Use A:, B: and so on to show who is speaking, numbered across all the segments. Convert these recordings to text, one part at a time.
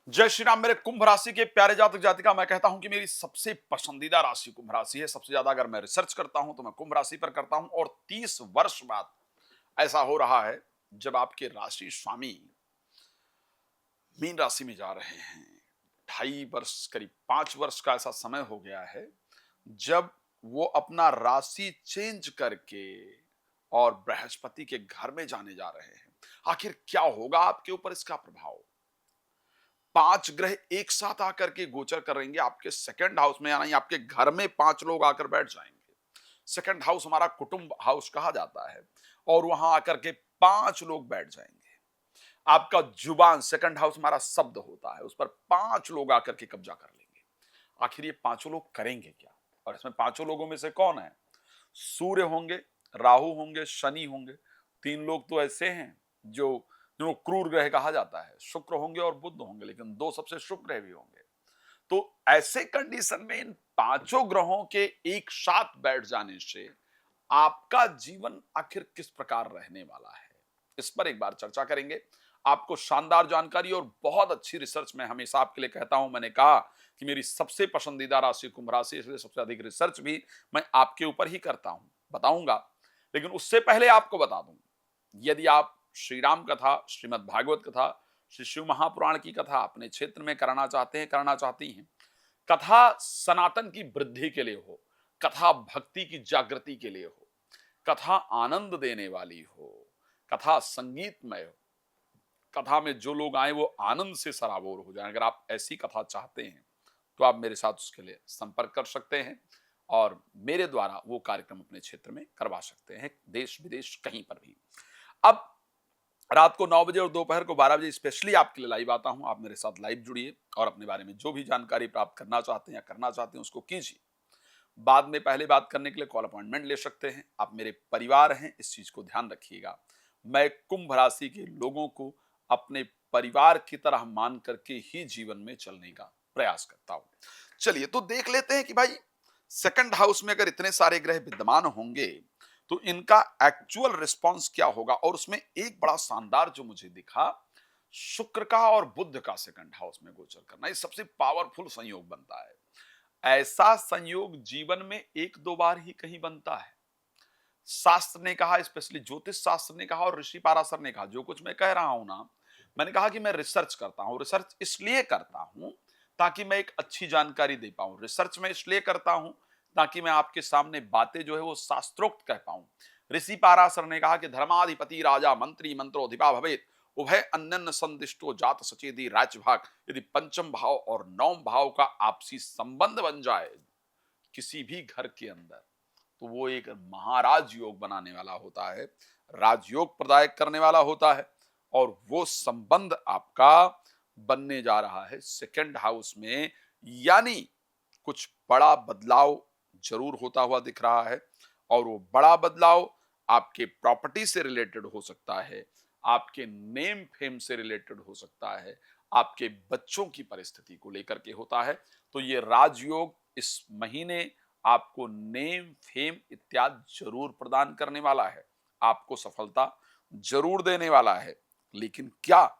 A: जय श्री राम। मेरे कुंभ राशि के प्यारे जातक जातिका, मैं कहता हूं कि मेरी सबसे पसंदीदा राशि कुंभ राशि है। सबसे ज्यादा अगर मैं रिसर्च करता हूं तो मैं कुंभ राशि पर करता हूं, और 30 वर्ष बाद ऐसा हो रहा है जब आपके राशि स्वामी मीन राशि में जा रहे हैं। 2.5 वर्ष, करीब 5 वर्ष का ऐसा समय हो गया है जब वो अपना राशि चेंज करके और बृहस्पति के घर में जाने जा रहे हैं। आखिर क्या होगा आपके ऊपर इसका प्रभाव? 5 ग्रह एक साथ आकर के गोचर करेंगे आपके सेकंड हाउस में, यानी आपके घर में 5 लोग आकर बैठ जाएंगे। सेकंड हाउस हमारा कुटुंब हाउस कहा जाता है, और वहां आकर के 5 लोग बैठ जाएंगे। आपका जुबान, सेकंड हाउस हमारा शब्द होता है, उस पर 5 लोग आकर के कब्जा कर लेंगे। आखिर ये 5 लोग करेंगे क्या? और इसमें 5 लोगों में से कौन है? सूर्य होंगे, राहु होंगे, शनि होंगे। 3 लोग तो ऐसे हैं जो जो क्रूर ग्रह कहा जाता है। शुक्र होंगे और बुध होंगे, लेकिन 2 सबसे शुभ ग्रह भी होंगे। तो ऐसे कंडीशन में इन 5 ग्रहों के एक साथ बैठ जाने से आपका जीवन आखिर किस प्रकार रहने वाला है, इस पर एक बार चर्चा करेंगे। आपको शानदार जानकारी और बहुत अच्छी रिसर्च मैं हमेशा आपके लिए कहता हूं। मैंने कहा कि मेरी सबसे पसंदीदा राशि कुंभ राशि, इसलिए सबसे अधिक रिसर्च भी मैं आपके ऊपर ही करता हूं, बताऊंगा। लेकिन उससे पहले आपको बता दूं, यदि आप श्री राम कथा, श्रीमद् भागवत कथा, श्री शिव महापुराण की कथा अपने क्षेत्र में कराना चाहते हैं, कराना चाहती हैं, कथा सनातन की वृद्धि के लिए हो, कथा भक्ति की जागृति के लिए हो, कथा आनंद देने वाली हो, कथा संगीतमय हो, कथा में जो लोग आए वो आनंद से सराबोर हो जाएं, अगर आप ऐसी कथा चाहते हैं तो आप मेरे साथ उसके लिए संपर्क कर सकते हैं, और मेरे द्वारा वो कार्यक्रम अपने क्षेत्र में करवा सकते हैं, देश विदेश कहीं पर भी। अब रात को 9 बजे और दोपहर को 12 बजे स्पेशली आपके लिए लाइव आता हूं। आप मेरे साथ लाइव जुड़िए और अपने बारे में जो भी जानकारी प्राप्त करना चाहते हैं या करना चाहते हैं उसको कीजिए। बाद में पहले बात करने के लिए कॉल अपॉइंटमेंट ले सकते हैं। आप मेरे परिवार हैं, इस चीज को ध्यान रखिएगा। मैं कुंभ राशि के लोगों को अपने परिवार की तरह मान करके ही जीवन में चलने का प्रयास करता हूं। चलिए तो देख लेते हैं कि भाई सेकंड हाउस में अगर इतने सारे ग्रह विद्यमान होंगे तो इनका एक्चुअल रिस्पॉन्स क्या होगा। और उसमें एक बड़ा शानदार जो मुझे दिखा, शुक्र का और बुध का सेकंड हाउस में गोचर करना, ये सबसे पावरफुल संयोग बनता है। ऐसा संयोग जीवन में एक दो बार ही कहीं बनता है। शास्त्र ने कहा, स्पेशली ज्योतिष शास्त्र ने कहा और ऋषि पाराशर ने कहा, जो कुछ मैं कह रहा हूं ना, मैंने कहा कि मैं रिसर्च करता हूं। रिसर्च इसलिए करता हूं ताकि मैं एक अच्छी जानकारी दे पाऊं। रिसर्च मैं इसलिए करता हूं ताकि मैं आपके सामने बातें जो है वो शास्त्रोक्त कह पाऊं। ऋषि पाराशर ने कहा कि धर्माधिपति राजा मंत्री मंत्रोधिपा भवेत, उभय अन्यन्न संदिष्टो जात सचेदी राज्यभाग। यदि पंचम भाव और नवम भाव का आपसी संबंध बन जाए किसी भी घर के अंदर, तो वो एक महाराज योग बनाने वाला होता है, राजयोग प्रदायक करने वाला होता है। और वो संबंध आपका बनने जा रहा है सेकंड हाउस में, यानी कुछ बड़ा बदलाव जरूर होता हुआ दिख रहा है। और वो बड़ा बदलाव आपके प्रॉपर्टी से रिलेटेड हो सकता है, आपके नेम फेम से रिलेटेड हो सकता है, आपके बच्चों की परिस्थिति को लेकर के होता है। तो ये राजयोग इस महीने आपको नेम फेम इत्यादि जरूर प्रदान करने वाला है, आपको सफलता जरूर देने वाला है। लेकिन क्या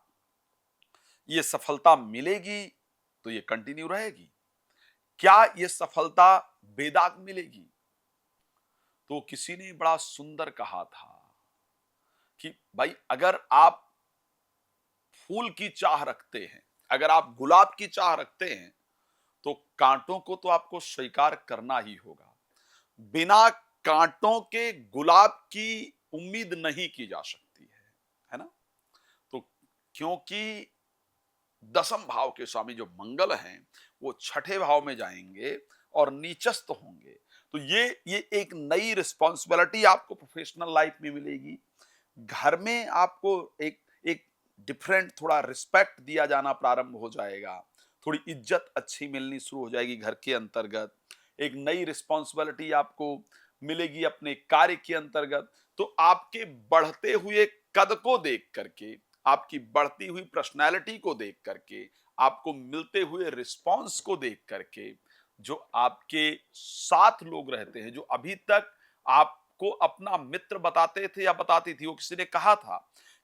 A: ये सफलता मिलेगी तो ये कंटिन्यू रहेगी? क्या ये सफलता बेदाग मिलेगी? तो किसी ने बड़ा सुंदर कहा था कि भाई अगर आप फूल की चाह रखते हैं, अगर आप गुलाब की चाह रखते हैं, तो कांटों को तो आपको स्वीकार करना ही होगा। बिना कांटों के गुलाब की उम्मीद नहीं की जा सकती है ना? तो क्योंकि दसम भाव के स्वामी जो मंगल हैं वो छठे भाव में जाएंगे और नीचस्थ होंगे। तो ये एक नई रिस्पॉन्सिबिलिटी आपको प्रोफेशनल लाइफ में मिलेगी। घर में आपको एक एक डिफरेंट थोड़ा रिस्पेक्ट दिया जाना प्रारंभ हो जाएगा, थोड़ी इज्जत अच्छी मिलनी शुरू हो जाएगी घर के अंतर्गत। एक नई रिस्पॉन्सिबिलिटी आपको मिलेगी अपने कार्य के अंतर्गत। तो आपके बढ़ते हुए कद को देख करके, आपकी बढ़ती हुई पर्सनैलिटी को देख करके, आपको मिलते हुए रिस्पॉन्स को देख करके, जो आपके साथ लोग रहते हैं, जो अभी तक आपको अपना मित्र बताते थे या बताती थी, वो किसी ने कहा था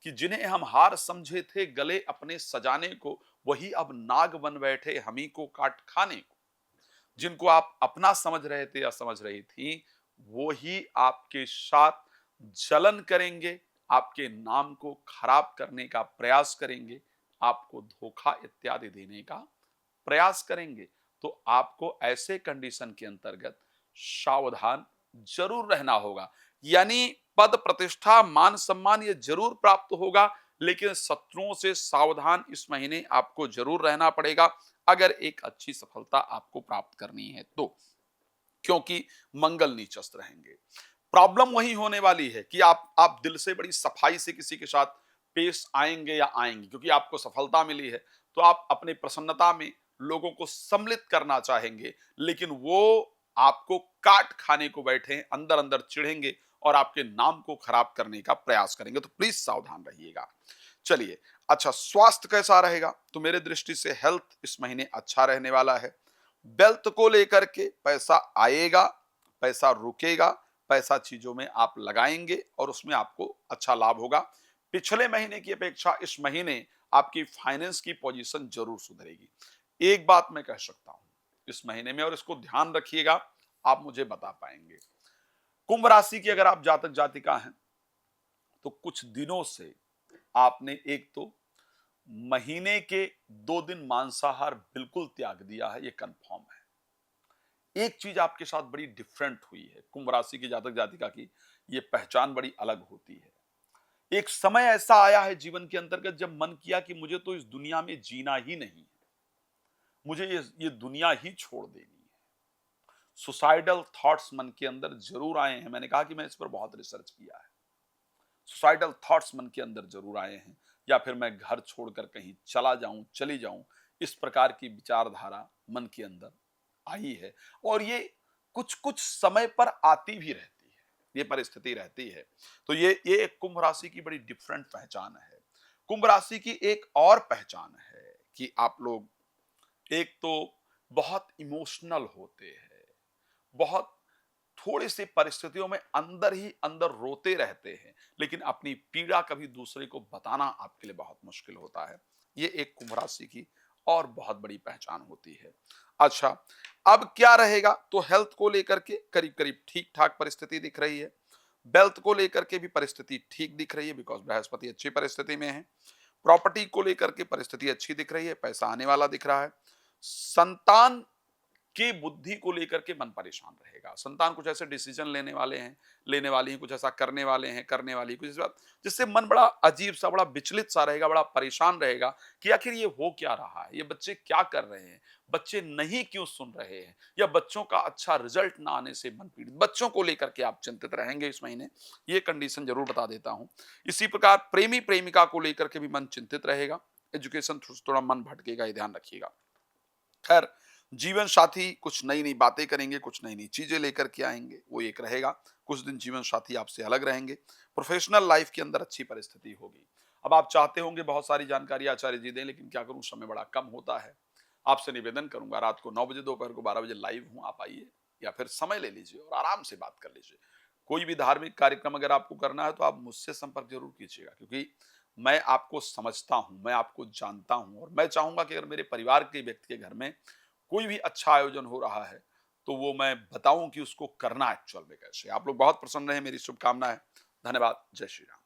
A: कि जिन्हें हम हार समझे थे गले अपने सजाने को, वही अब नाग बन बैठे हमी को काट खाने को। जिनको आप अपना समझ रहे थे या समझ रही थी, वो ही आपके साथ जलन करेंगे, आपके नाम को खराब करने का प्रयास करेंगे, आपको धोखा इत्यादि देने का प्रयास करेंगे। तो आपको ऐसे कंडीशन के अंतर्गत सावधान जरूर रहना होगा। यानी पद प्रतिष्ठा मान सम्मान ये जरूर प्राप्त होगा, लेकिन शत्रुओं से सावधान इस महीने आपको जरूर रहना पड़ेगा अगर एक अच्छी सफलता आपको प्राप्त करनी है तो, क्योंकि मंगल नीचस्थ रहेंगे। प्रॉब्लम वही होने वाली है कि आप दिल से बड़ी सफाई से किसी के साथ पेश आएंगे या आएंगी, क्योंकि आपको सफलता मिली है तो आप अपनी प्रसन्नता में लोगों को सम्मिलित करना चाहेंगे, लेकिन वो आपको काट खाने को बैठे हैं, अंदर अंदर चिढ़ेंगे और आपके नाम को खराब करने का प्रयास करेंगे। तो प्लीज सावधान रहिएगा। चलिए, अच्छा स्वास्थ्य कैसा रहेगा? तो मेरे दृष्टि से हेल्थ इस महीने अच्छा रहने वाला है। वेल्थ को लेकर के पैसा आएगा, पैसा रुकेगा, पैसा चीजों में आप लगाएंगे और उसमें आपको अच्छा लाभ होगा। पिछले महीने की अपेक्षा इस महीने आपकी फाइनेंस की पोजीशन जरूर सुधरेगी। एक बात मैं कह सकता हूं इस महीने में, और इसको ध्यान रखिएगा, आप मुझे बता पाएंगे। कुंभ राशि की अगर आप जातक जातिका हैं तो कुछ दिनों से आपने एक तो महीने के 2 दिन मांसाहार बिल्कुल त्याग दिया है, ये कंफर्म है। एक चीज आपके साथ बड़ी डिफरेंट हुई है, कुंभ राशि की जातक जातिका की ये पहचान बड़ी अलग होती है। एक समय ऐसा आया है जीवन के अंतर्गत जब मन किया कि मुझे तो इस दुनिया में जीना ही नहीं है, मुझे ये दुनिया ही छोड़ देनी है। सुसाइडल थॉट्स मन के अंदर जरूर आए हैं। मैंने कहा कि मैं इस पर बहुत रिसर्च किया है। सुसाइडल थॉट्स मन के अंदर जरूर आए हैं, या फिर मैं घर छोड़कर कहीं चला जाऊं, चली जाऊं, इस प्रकार की विचारधारा मन के अंदर आई है। और ये कुछ कुछ समय पर आती भी रहती है, ये परिस्थिति रहती है। तो ये एक कुंभ राशि की बड़ी डिफरेंट पहचान है। कुंभ राशि की एक और पहचान है कि आप लोग एक तो बहुत इमोशनल होते हैं, बहुत थोड़ी सी परिस्थितियों में अंदर ही अंदर रोते रहते हैं, लेकिन अपनी पीड़ा कभी दूसरे को बताना आपके लिए बहुत मुश्किल होता है। ये एक कुंभ राशि की और बहुत बड़ी पहचान होती है। अच्छा, अब क्या रहेगा? तो हेल्थ को लेकर के करीब करीब ठीक ठाक परिस्थिति दिख रही है। वेल्थ को लेकर के भी परिस्थिति ठीक दिख रही है, बिकॉज बृहस्पति अच्छी परिस्थिति में है। प्रॉपर्टी को लेकर के परिस्थिति अच्छी दिख रही है, पैसा आने वाला दिख रहा है। संतान की बुद्धि को लेकर के मन परेशान रहेगा। संतान कुछ ऐसे डिसीजन लेने वाले हैं, लेने वाली हैं, कुछ ऐसा करने वाले हैं, करने वाली कुछ ऐसा, जिससे मन बड़ा अजीब सा, बड़ा विचलित सा रहेगा, बड़ा परेशान रहेगा कि आखिर ये हो क्या रहा है, ये बच्चे क्या कर रहे हैं, बच्चे नहीं क्यों सुन रहे हैं, या बच्चों का अच्छा रिजल्ट ना आने से मन पीड़ित। बच्चों को लेकर के आप चिंतित रहेंगे इस महीने, ये कंडीशन जरूर बता देता हूं। इसी प्रकार प्रेमी प्रेमिका को लेकर के भी मन चिंतित रहेगा। एजुकेशन थोड़ा मन भटकेगा, ये ध्यान रखिएगा। खैर, जीवन साथी कुछ नई नई बातें करेंगे, कुछ नई नई चीजें लेकर के आएंगे, वो एक रहेगा। कुछ दिन जीवन साथी आपसे अलग रहेंगे। प्रोफेशनल लाइफ के अंदर अच्छी परिस्थिति होगी। अब आप चाहते होंगे बहुत सारी जानकारी आचार्य जी दें, लेकिन क्या करूं, समय बड़ा कम होता है। आपसे निवेदन करूंगा, रात को 9 बजे, दोपहर को 12 बजे लाइव हूं, आप आइए, या फिर समय ले लीजिए और आराम से बात कर लीजिए। कोई भी धार्मिक कार्यक्रम अगर आपको करना है तो आप मुझसे संपर्क जरूर कीजिएगा, क्योंकि मैं आपको समझता हूं, मैं आपको जानता हूं, और मैं चाहूंगा कि अगर मेरे परिवार के व्यक्ति के घर में कोई भी अच्छा आयोजन हो रहा है तो वो मैं बताऊं कि उसको करना एक्चुअल में कैसे। आप लोग बहुत प्रसन्न रहे, मेरी शुभकामना है। धन्यवाद। जय श्री राम।